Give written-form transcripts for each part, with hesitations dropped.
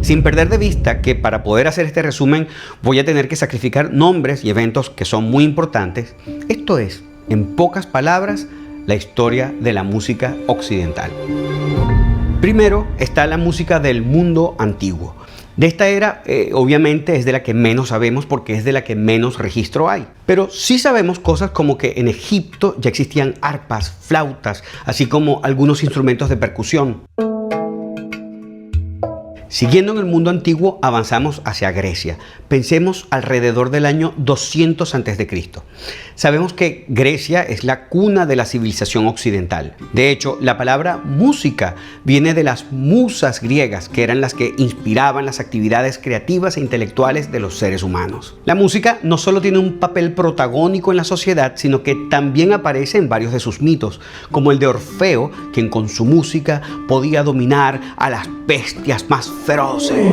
sin perder de vista que para poder hacer este resumen voy a tener que sacrificar nombres y eventos que son muy importantes. Esto es, en pocas palabras, la historia de la música occidental. Primero está la música del mundo antiguo. De esta era, obviamente, es de la que menos sabemos porque es de la que menos registro hay. Pero sí sabemos cosas como que en Egipto ya existían arpas, flautas, así como algunos instrumentos de percusión. Siguiendo en el mundo antiguo, avanzamos hacia Grecia. Pensemos alrededor del año 200 a.C. Sabemos que Grecia es la cuna de la civilización occidental. De hecho, la palabra música viene de las musas griegas, que eran las que inspiraban las actividades creativas e intelectuales de los seres humanos. La música no solo tiene un papel protagónico en la sociedad, sino que también aparece en varios de sus mitos, como el de Orfeo, quien con su música podía dominar a las bestias más feroces.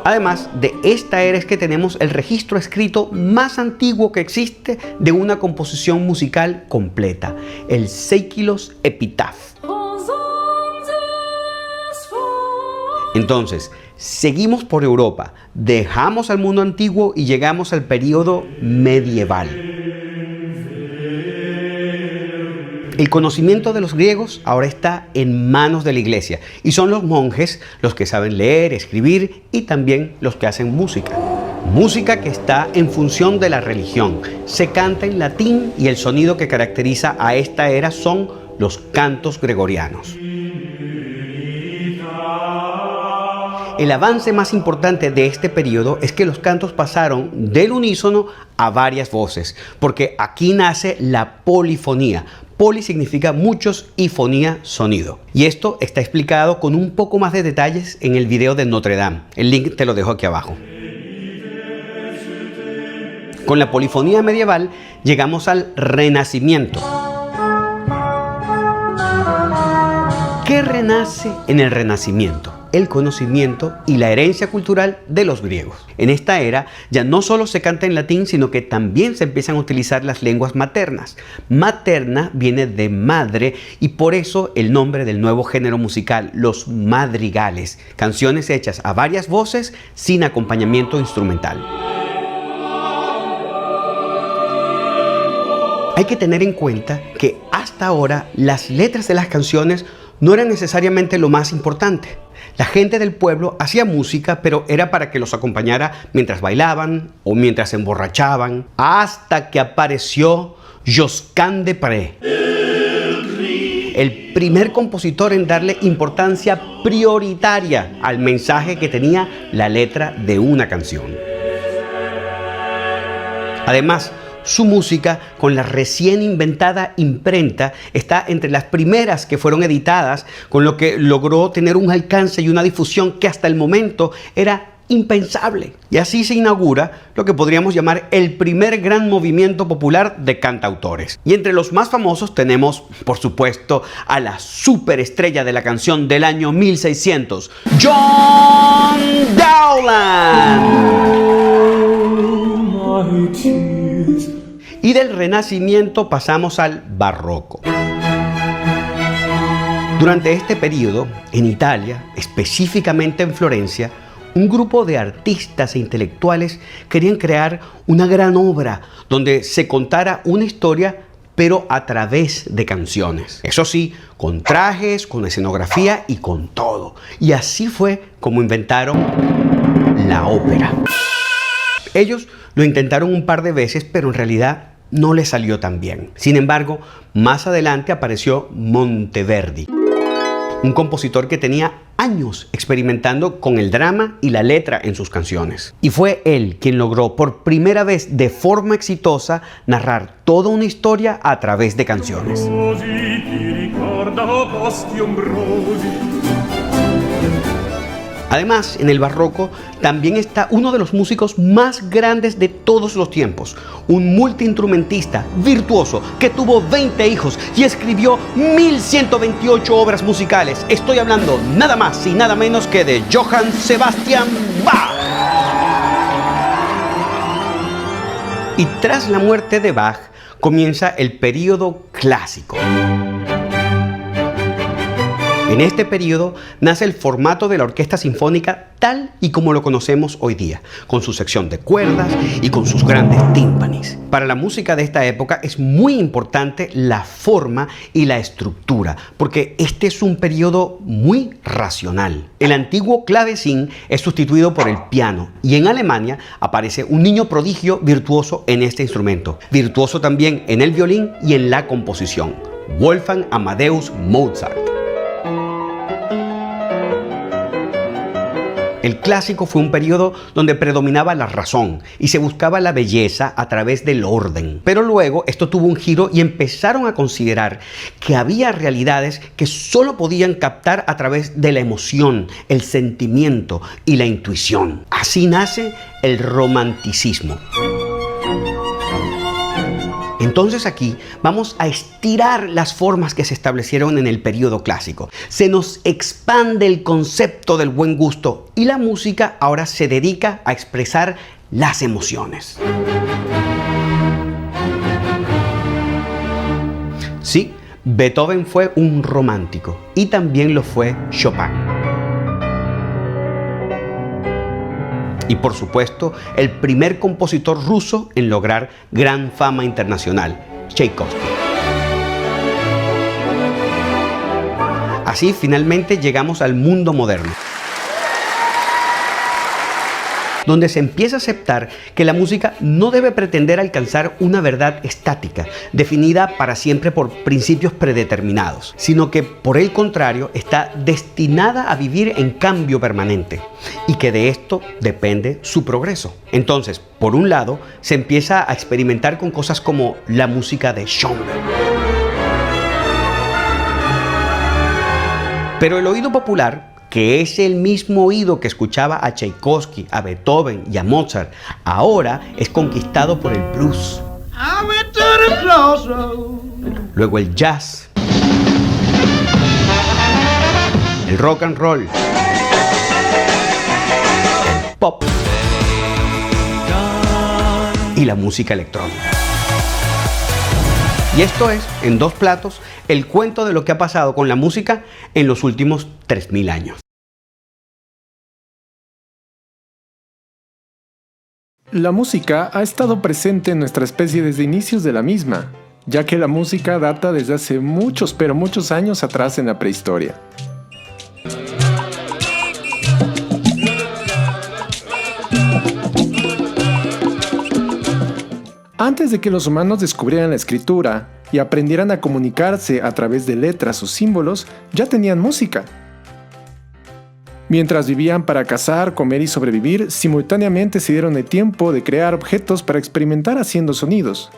Además, de esta era es que tenemos el registro escrito más antiguo que existe de una composición musical completa, el Seikilos Epitaph. Entonces, seguimos por Europa, dejamos al mundo antiguo y llegamos al periodo medieval. El conocimiento de los griegos ahora está en manos de la iglesia y son los monjes los que saben leer, escribir y también los que hacen música. Música que está en función de la religión. Se canta en latín y el sonido que caracteriza a esta era son los cantos gregorianos. El avance más importante de este periodo es que los cantos pasaron del unísono a varias voces, porque aquí nace la polifonía. Poli significa muchos y fonía, sonido. Y esto está explicado con un poco más de detalles en el video de Notre Dame. El link te lo dejo aquí abajo. Con la polifonía medieval llegamos al Renacimiento. ¿Qué renace en el Renacimiento? El conocimiento y la herencia cultural de los griegos. En esta era ya no solo se canta en latín, sino que también se empiezan a utilizar las lenguas maternas. Materna viene de madre y por eso el nombre del nuevo género musical, los madrigales, canciones hechas a varias voces sin acompañamiento instrumental. Hay que tener en cuenta que hasta ahora las letras de las canciones no eran necesariamente lo más importante. La gente del pueblo hacía música, pero era para que los acompañara mientras bailaban o mientras se emborrachaban, hasta que apareció Josquin des Prez, el primer compositor en darle importancia prioritaria al mensaje que tenía la letra de una canción. Además, su música, con la recién inventada imprenta, está entre las primeras que fueron editadas, con lo que logró tener un alcance y una difusión que hasta el momento era impensable. Y así se inaugura lo que podríamos llamar el primer gran movimiento popular de cantautores. Y entre los más famosos tenemos, por supuesto, a la superestrella de la canción del año 1600, John Dowland. Y del Renacimiento pasamos al Barroco. Durante este periodo, en Italia, específicamente en Florencia, un grupo de artistas e intelectuales querían crear una gran obra donde se contara una historia, pero a través de canciones. Eso sí, con trajes, con escenografía y con todo. Y así fue como inventaron la ópera. Ellos lo intentaron un par de veces, pero en realidad no les salió tan bien. Sin embargo, más adelante apareció Monteverdi, un compositor que tenía años experimentando con el drama y la letra en sus canciones. Y fue él quien logró por primera vez de forma exitosa narrar toda una historia a través de canciones. Además, en el barroco también está uno de los músicos más grandes de todos los tiempos, un multiinstrumentista virtuoso que tuvo 20 hijos y escribió 1128 obras musicales. Estoy hablando nada más y nada menos que de Johann Sebastian Bach. Y tras la muerte de Bach comienza el período clásico. En este periodo nace el formato de la orquesta sinfónica tal y como lo conocemos hoy día, con su sección de cuerdas y con sus grandes tímpanis. Para la música de esta época es muy importante la forma y la estructura, porque este es un periodo muy racional. El antiguo clavecín es sustituido por el piano y en Alemania aparece un niño prodigio virtuoso en este instrumento, virtuoso también en el violín y en la composición, Wolfgang Amadeus Mozart. El clásico fue un periodo donde predominaba la razón y se buscaba la belleza a través del orden. Pero luego esto tuvo un giro y empezaron a considerar que había realidades que solo podían captar a través de la emoción, el sentimiento y la intuición. Así nace el romanticismo. Entonces aquí vamos a estirar las formas que se establecieron en el periodo clásico. Se nos expande el concepto del buen gusto y la música ahora se dedica a expresar las emociones. Sí, Beethoven fue un romántico y también lo fue Chopin. Y por supuesto, el primer compositor ruso en lograr gran fama internacional, Tchaikovsky. Así finalmente llegamos al mundo moderno, donde se empieza a aceptar que la música no debe pretender alcanzar una verdad estática, definida para siempre por principios predeterminados, sino que, por el contrario, está destinada a vivir en cambio permanente y que de esto depende su progreso. Entonces, por un lado, se empieza a experimentar con cosas como la música de Schoenberg. Pero el oído popular, que es el mismo oído que escuchaba a Tchaikovsky, a Beethoven y a Mozart, ahora es conquistado por el blues. Luego el jazz, el rock and roll, el pop y la música electrónica. Y esto es, en dos platos, el cuento de lo que ha pasado con la música en los últimos 3000 años. La música ha estado presente en nuestra especie desde inicios de la misma, ya que la música data desde hace muchos, pero muchos años atrás en la prehistoria. Antes de que los humanos descubrieran la escritura y aprendieran a comunicarse a través de letras o símbolos, ya tenían música. Mientras vivían para cazar, comer y sobrevivir, simultáneamente se dieron el tiempo de crear objetos para experimentar haciendo sonidos.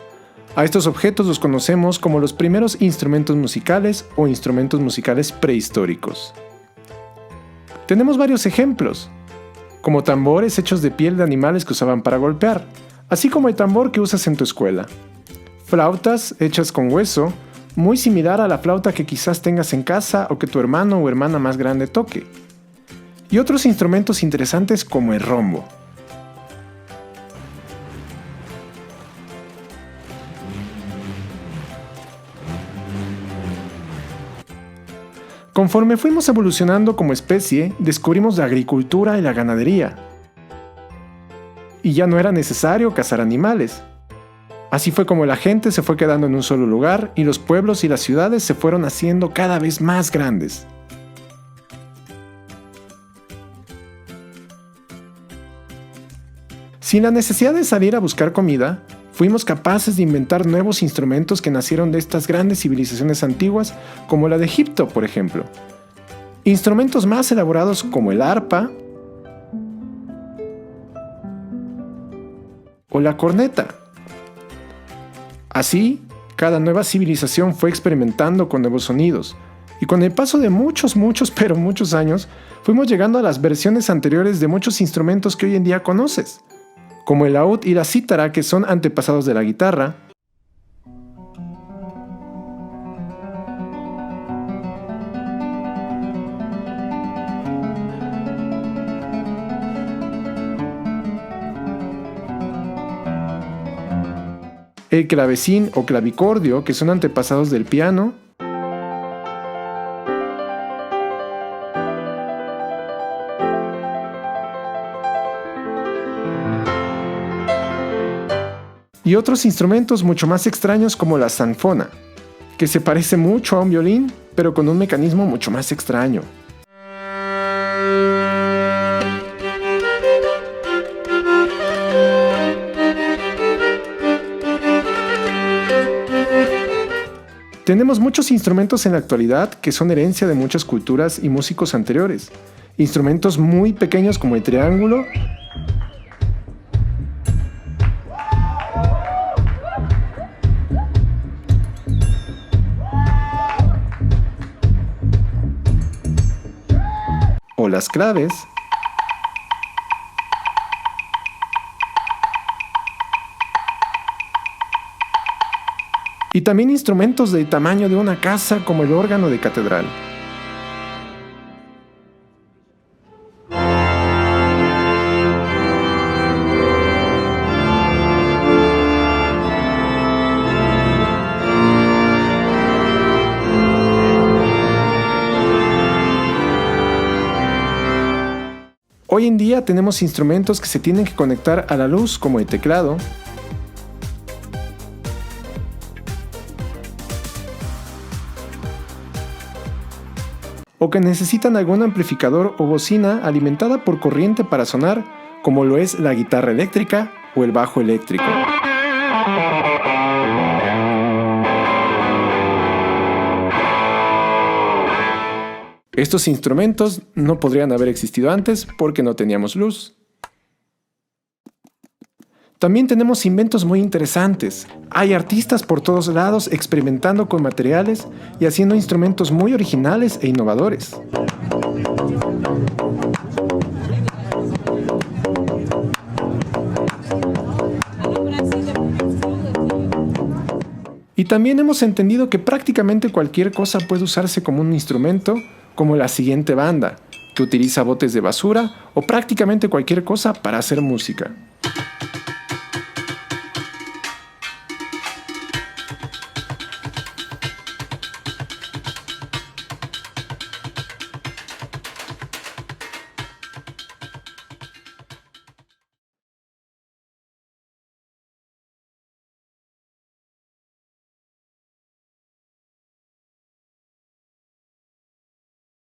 A estos objetos los conocemos como los primeros instrumentos musicales o instrumentos musicales prehistóricos. Tenemos varios ejemplos, como tambores hechos de piel de animales que usaban para golpear, así como el tambor que usas en tu escuela. Flautas hechas con hueso, muy similar a la flauta que quizás tengas en casa o que tu hermano o hermana más grande toque. Y otros instrumentos interesantes como el rombo. Conforme fuimos evolucionando como especie, descubrimos la agricultura y la ganadería. Y ya no era necesario cazar animales. Así fue como la gente se fue quedando en un solo lugar y los pueblos y las ciudades se fueron haciendo cada vez más grandes. Sin la necesidad de salir a buscar comida, fuimos capaces de inventar nuevos instrumentos que nacieron de estas grandes civilizaciones antiguas, como la de Egipto, por ejemplo. Instrumentos más elaborados como el arpa o la corneta. Así, cada nueva civilización fue experimentando con nuevos sonidos, y con el paso de muchos años, fuimos llegando a las versiones anteriores de muchos instrumentos que hoy en día conoces, como el laúd y la cítara, que son antepasados de la guitarra, el clavecín o clavicordio, que son antepasados del piano, y otros instrumentos mucho más extraños como la zanfona, que se parece mucho a un violín, pero con un mecanismo mucho más extraño. Tenemos muchos instrumentos en la actualidad que son herencia de muchas culturas y músicos anteriores. Instrumentos muy pequeños como el triángulo, o las claves, y también instrumentos del tamaño de una casa como el órgano de catedral. Hoy en día tenemos instrumentos que se tienen que conectar a la luz como el teclado, o que necesitan algún amplificador o bocina alimentada por corriente para sonar, como lo es la guitarra eléctrica o el bajo eléctrico. Estos instrumentos no podrían haber existido antes porque no teníamos luz. También tenemos inventos muy interesantes. Hay artistas por todos lados experimentando con materiales y haciendo instrumentos muy originales e innovadores. Y también hemos entendido que prácticamente cualquier cosa puede usarse como un instrumento, como la siguiente banda, que utiliza botes de basura o prácticamente cualquier cosa para hacer música.